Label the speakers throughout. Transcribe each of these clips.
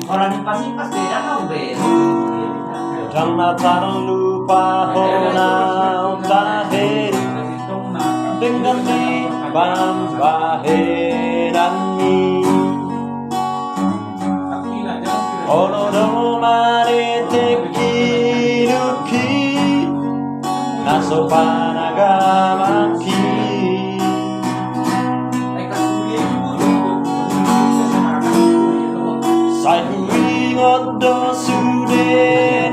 Speaker 1: Orang yang pasti beda mau beda.
Speaker 2: Jangan terlupa honau tahir dengan dibambaherani Olodo mare tekiruki Nasopanagamakki Saihui ngodo sude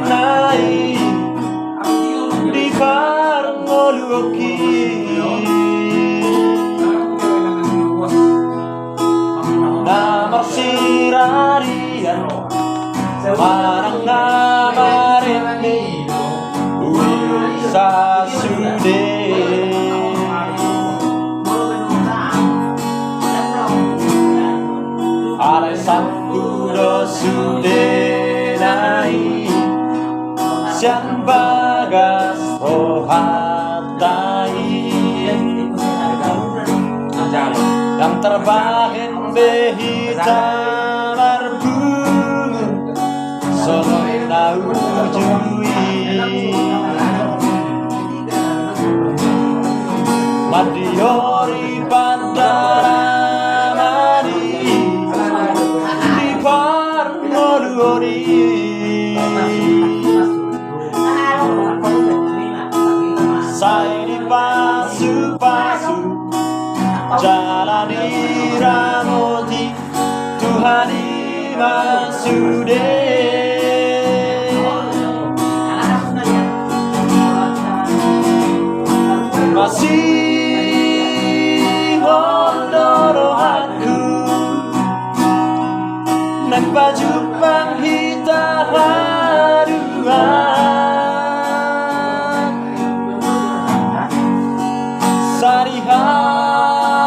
Speaker 2: nai Di parngoluki Namar sirarian Marang namarene Uisa sude Alai sakuro sude nai Sian bagas rohatai Yang terbahin behita marbungu Sono naujui Madiori pandaramani Di parngoluori Sai di pasu-pasu Jalani ramoti Tuhani masude Masih hondoro aku Nak baju panghita haruan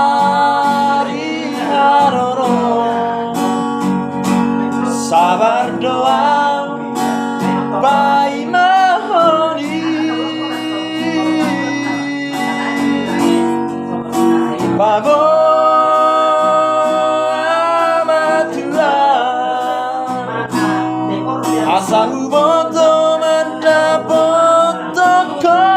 Speaker 2: Sari-hari haroro Sabar doa Bai mahoni Babo amatua Asa huboto mendapot toko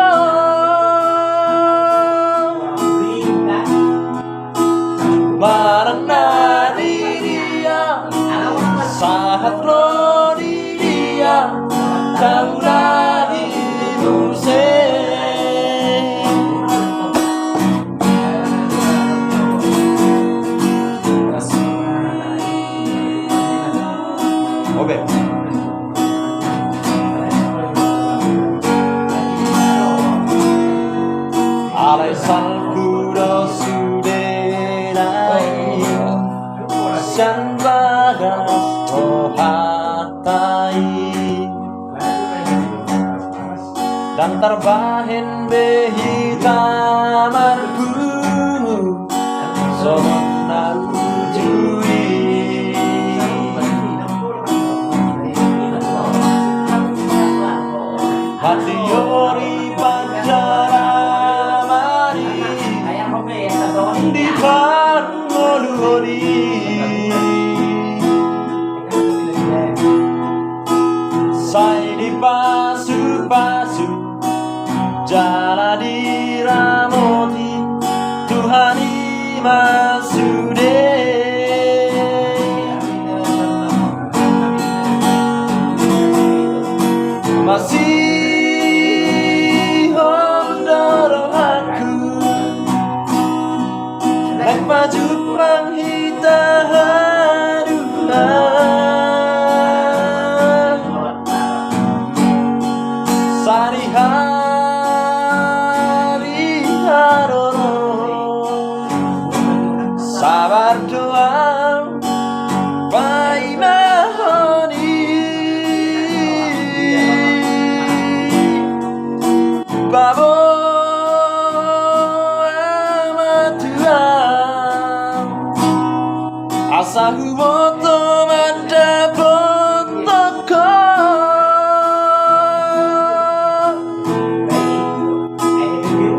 Speaker 2: Marang nadi dia Sahat lo di dia Kaulah hiduse Oke. Alai salkuro sudenai San bagas rohatai Dan terbahin behita marbungu Sono naujui Hadiori pandaramani Di parngoluori Sai di pasu-pasu Jalani ramoti Tuhani masude Masih hondoro aku Nak baju panghita haruan Sari-hari haroro Sabar doa Bai mahoni Babo amatua Asa huboto mendapot toko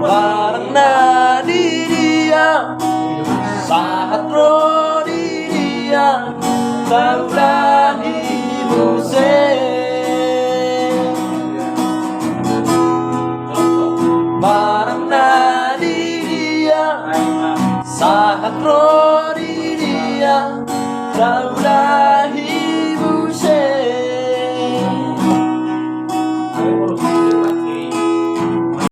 Speaker 2: Marang nadi dia Sahat rodi dia Kaulah tahu